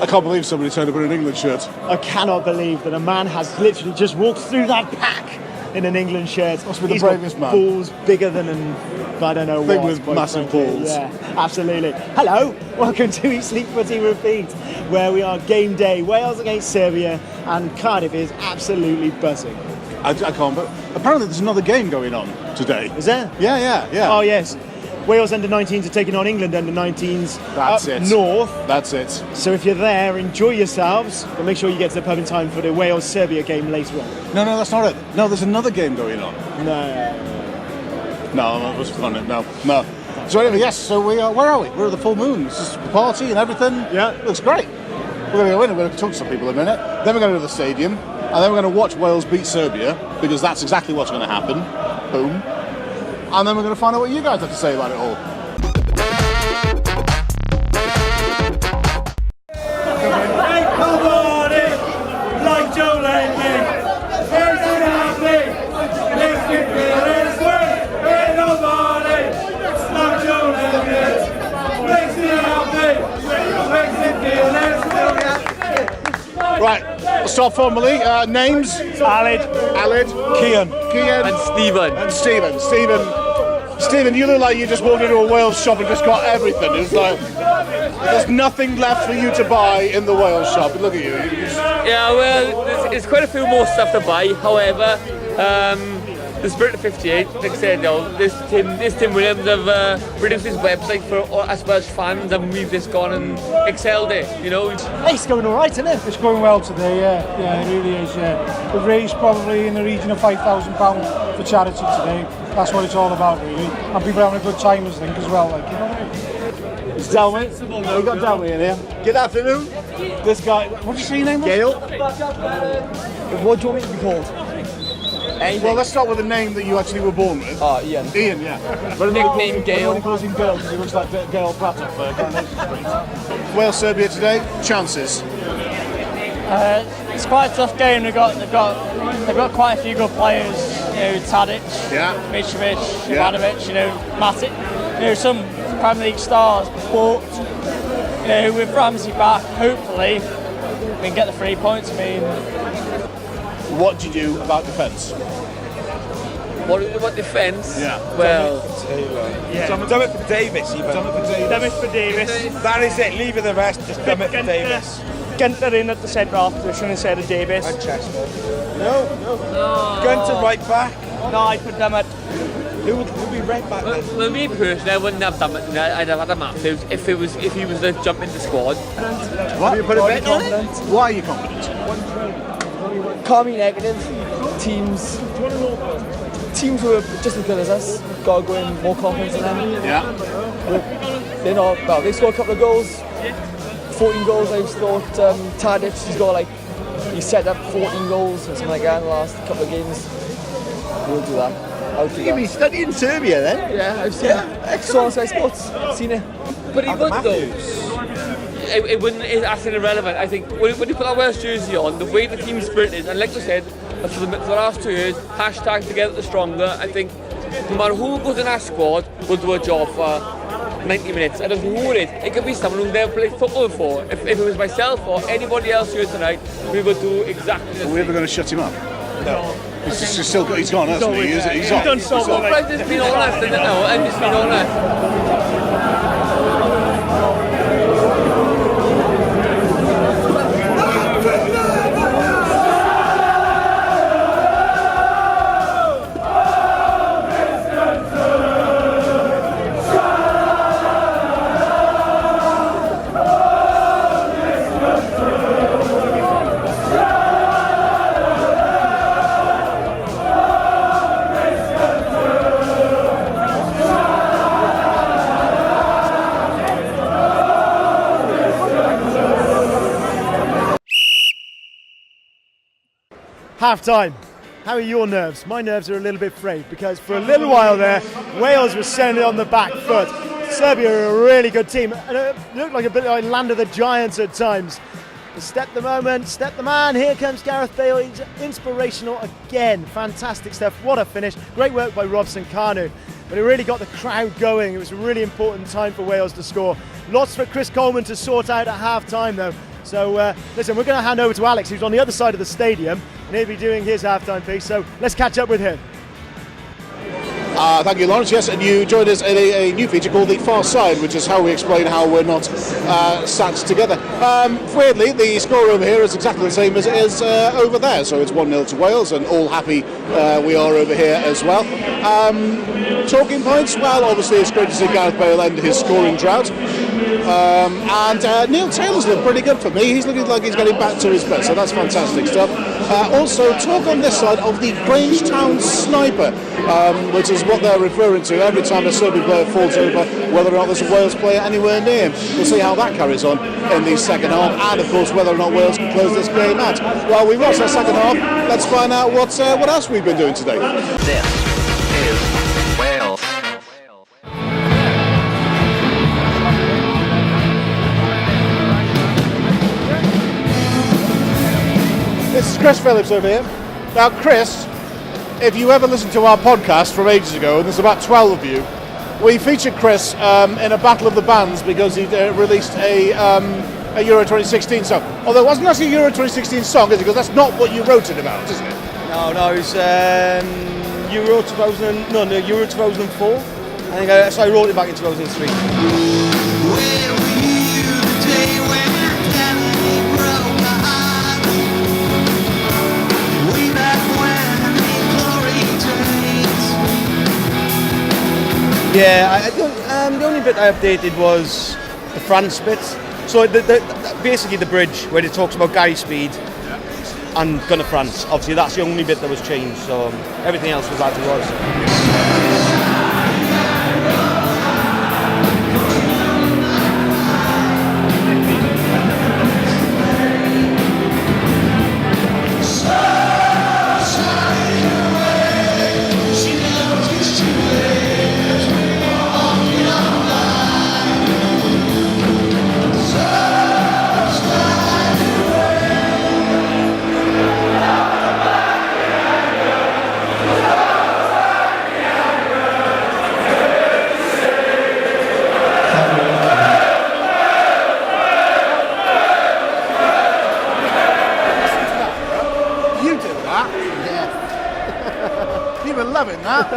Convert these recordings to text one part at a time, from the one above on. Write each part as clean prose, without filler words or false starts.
I can't believe somebody turned up in an England shirt. I cannot believe that a man has literally just walked through that pack in an England shirt. Must be the He's bravest got man. balls bigger than I don't know Big what. with massive balls. Yeah, absolutely. Hello, welcome to Eat Sleep Footy Repeat, where we are game day, Wales against Serbia, and Cardiff is absolutely buzzing. I can't, but apparently there's another game going on today. Is there? Yeah. Oh yes. Wales under-19s are taking on England under-19s That's up it. north. That's it. So if you're there, enjoy yourselves, but make sure you get to the pub in time for the Wales-Serbia game later on. No, that's not it. No, there's another game going on. No. No, it was fun. No. So anyway, yes. So where are we? We're at the full moon. This is the party and everything. Yeah, looks great. We're going to go in. We're going to talk to some people in a minute. Then we're going to the stadium, and then we're going to watch Wales beat Serbia because that's exactly what's going to happen. Boom. And then we're going to find out what you guys have to say about it all. Right, let's start formally. Names? Alid, Cian, And Stephen. Stephen, you look like you just walked into a Wales shop and just got everything. It's like there's nothing left for you to buy in the Wales shop. Look at you. Yeah, well, there's quite a few more stuff to buy. However, the Spirit of 58, like I said, this Tim Williams have produced this website for us Welsh fans, and we've just gone and excelled it, you know. Hey, it's going all right, isn't it? It's going well today, yeah, it really is, yeah. We've raised probably in the region of £5,000 for charity today. That's what it's all about, really. And people having a good time, I think, as well, like, you know what I mean? It's Delmy. We've got Delmy in here. Good afternoon. This guy, what did you say your name was? Gail. What do you want me to be called? Anything. Well, let's start with the name that you actually were born with. Oh, Ian. Ian, yeah. Nickname Gail. Everybody calls him Gail because he looks like Gail Pratt off Coronation Street. Wales Serbia today. Chances. It's quite a tough game. They've got quite a few good players. You know, Tadic, Yeah. Mitrovic, Yeah. Ivanovic. You know, Matic. You know, some Premier League stars. But you know, with Ramsey back, hopefully we can get the 3 points. I mean, What do you do about defence? What about defence? Yeah. Well, Dumb it for Davis, even. Dumb it for Davis. That is it, leave it the rest, just dumb it for Davis. Gunter in at the centre half position instead of Davis. And Chester. No. Gunter right back. No, I put them at. Who would be right back then? well, me personally, I wouldn't have done it. I'd have had a Matthews if he was to jump in the squad. What? You put a bet on it? Why are you confident? Can't be negative. Teams who are just as good as us got to go in more confidence in them. Yeah. They're not. Well, they scored a couple of goals. 14 goals. I thought Tadic, he set up 14 goals or something like that in the last couple of games. We'll do that. I'll do You've been that. studying Serbia then? Yeah, I've seen it. Saw on Sky Sports. Seen it. But he would though. It wouldn't. That's irrelevant. I think when you put that Welsh jersey on, the way the team spirit is, and like I said, for the last 2 years, hashtag together the stronger. I think no matter who goes in our squad, will do a job for 90 minutes. I don't know who it is. It could be someone who never played football before. If it was myself or anybody else here tonight, we would do exactly the Are same. we ever going to shut him up? No. He's gone, hasn't he? He's off. done so well. I've just been honest, isn't it? No, I've just been honest. Half time. How are your nerves? My nerves are a little bit frayed because for a little while there, Wales was certainly on the back foot. Serbia are a really good team, and it looked like a bit like Land of the Giants at times. Step the moment, step the man. Here comes Gareth Bale. He's inspirational again. Fantastic stuff. What a finish. Great work by Robson Kanu. But it really got the crowd going. It was a really important time for Wales to score. Lots for Chris Coleman to sort out at half time though. So listen, we're going to hand over to Alex, who's on the other side of the stadium, and he'll be doing his halftime piece. So let's catch up with him. Thank you, Lawrence. Yes, and you joined us in a new feature called The Far Side, which is how we explain how we're not sat together. Weirdly, the score over here is exactly the same as it is over there, so it's 1-0 to Wales, and all happy we are over here as well. Talking points, well, obviously it's great to see Gareth Bale end his scoring drought. And Neil Taylor's looked pretty good for me. He's looking like he's getting back to his best, so that's fantastic stuff. Also, talk on this side of the Grangetown sniper, which is what they're referring to every time a Serbian player falls over, whether or not there's a Wales player anywhere near him. We'll see how that carries on in the second half, and of course whether or not Wales can close this game out. Well, we watched that second half. Let's find out what else we've been doing today. This is Wales. This is Chris Phillips over here. Now, Chris, if you ever listened to our podcast from ages ago, and there's about 12 of you, we featured Chris in a battle of the bands because he released a Euro 2016 song. Although it wasn't actually a Euro 2016 song, is it? Because that's not what you wrote it about, isn't it? No, it's Euro 2004. I think I wrote it back in 2003. Yeah, the only bit I updated was the France bit. So basically the bridge where it talks about Gary Speed and Gunner France. Obviously that's the only bit that was changed, so everything else was as it was.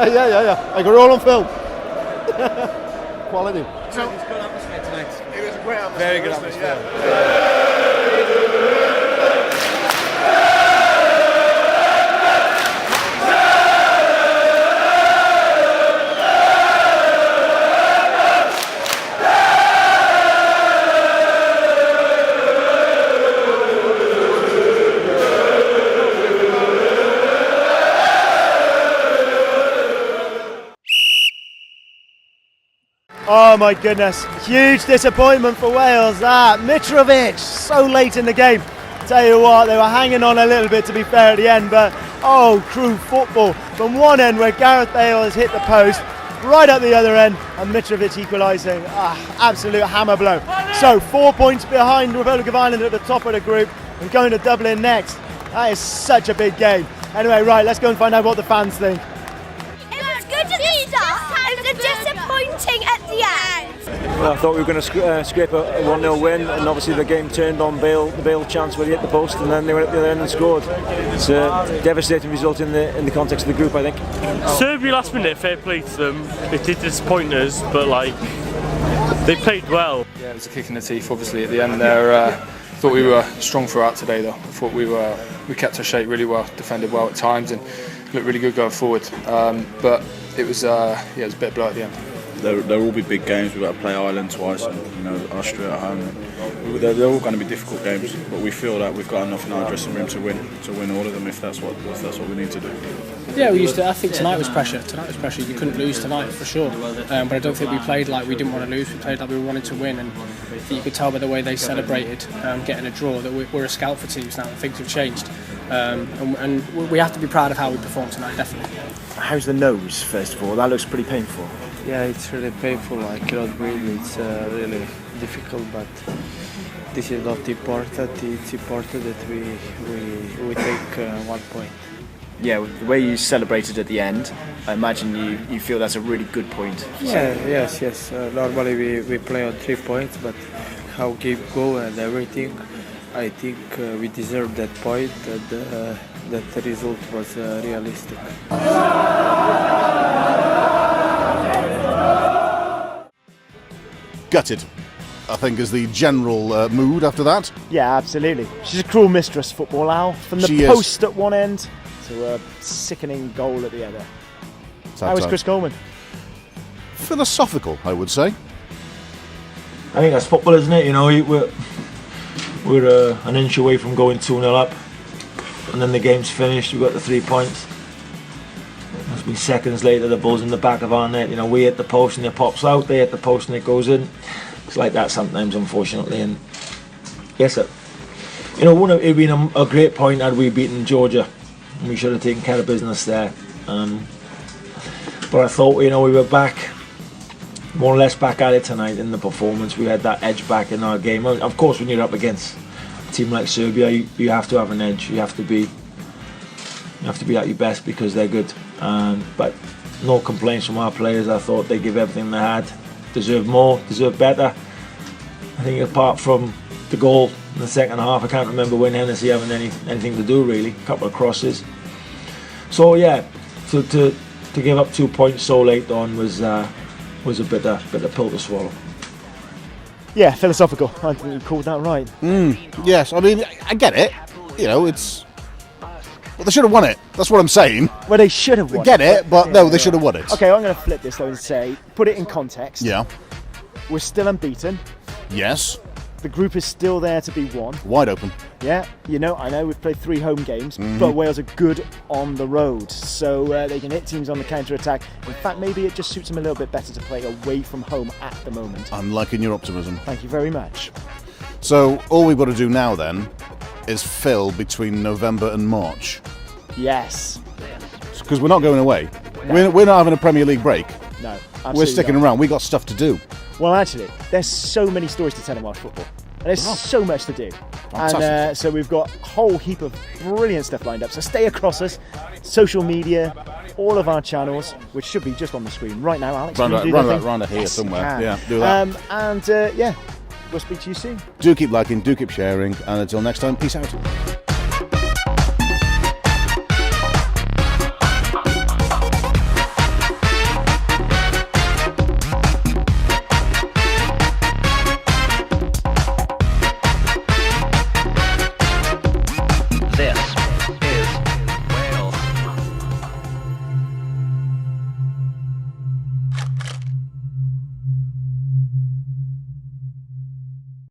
Yeah. I got it all on film. Quality. So, it was good atmosphere tonight. It was a great atmosphere. Very good atmosphere. Yeah. Oh my goodness, huge disappointment for Wales. Mitrovic, so late in the game. Tell you what, they were hanging on a little bit to be fair at the end, but crude football from one end where Gareth Bale has hit the post, right at the other end, and Mitrovic equalising. Absolute hammer blow. So 4 points behind Republic of Ireland at the top of the group and going to Dublin next. That is such a big game. Anyway, right, let's go and find out what the fans think. It was good at the start. It was disappointing at the end. Well, I thought we were going to scrape a 1-0 win, and obviously the game turned on Bale. The Bale chance where he hit the post, and then they went at the other end and scored. It's a devastating result in the context of the group, I think. Serbia last minute, fair play to them. It did disappoint us, but they played well. Yeah, it was a kick in the teeth. Obviously, at the end there, thought we were strong throughout today. Though I thought we kept our shape really well, defended well at times, and looked really good going forward. But it was a bit of blow at the end. They'll all be big games. We've got to play Ireland twice, and Austria at home. They're all going to be difficult games, but we feel that we've got enough in our dressing room to win all of them if that's what we need to do. Yeah, we used to. I think tonight was pressure. You couldn't lose tonight for sure. But I don't think we played like we didn't want to lose. We played like we wanted to win, and you could tell by the way they celebrated getting a draw that we're a scout for teams now. And things have changed, and we have to be proud of how we performed tonight. Definitely. How's the nose, first of all? That looks pretty painful. Yeah, it's really painful. I cannot breathe. It's really difficult, but this is not important. It's important that we take 1 point. Yeah, with the way you celebrated at the end, I imagine you feel that's a really good point. Yes. Normally we play on 3 points, but how game go and everything, I think we deserved that point, and that the result was realistic. Gutted, I think, is the general mood after that. Yeah, absolutely. She's a cruel mistress, football, Al. From the post at one end to a sickening goal at the other. How is Chris Coleman? Philosophical, I would say. I think that's football, isn't it? You know, we're an inch away from going 2-0 up, and then the game's finished. We've got the 3 points. It's been seconds later, the ball's in the back of our net. You know, we hit the post and it pops out. They hit the post and it goes in. It's like that sometimes, unfortunately. And yes, you know, wouldn't it have been a great point had we beaten Georgia? We should have taken care of business there. But I thought, you know, we were back, more or less back at it tonight in the performance. We had that edge back in our game. Of course, when you're up against a team like Serbia, you have to have an edge. You have to be at your best because they're good. But no complaints from our players. I thought they gave everything they had. Deserve more, deserve better. I think apart from the goal in the second half, I can't remember Wayne Hennessy having anything to do really. A couple of crosses. So yeah, to give up 2 points so late on was a bitter pill to swallow. Yeah, philosophical. I think you called that right. Yes, I mean, I get it. You know, it's... Well, they should have won it. That's what I'm saying. Well, they should have won it. I get it, but yeah, no, they should have won it. Okay, I'm going to flip this though and say, put it in context. Yeah. We're still unbeaten. Yes. The group is still there to be won. Wide open. Yeah, you know, I know we've played 3 home games, but Wales are good on the road, so they can hit teams on the counter-attack. In fact, maybe it just suits them a little bit better to play away from home at the moment. I'm liking your optimism. Thank you very much. So, all we've got to do now, then, is fill between November and March. Yes. Because we're not going away. No. We're not having a Premier League break. No, we're sticking around. We've got stuff to do. Well, actually, there's so many stories to tell in Welsh football. And there's so much to do. And so we've got a whole heap of brilliant stuff lined up. So stay across us, social media, all of our channels, which should be just on the screen right now, Alex. Round here somewhere. Yeah, do that. Yeah, we'll speak to you soon. Do keep liking, do keep sharing, and until next time, peace out.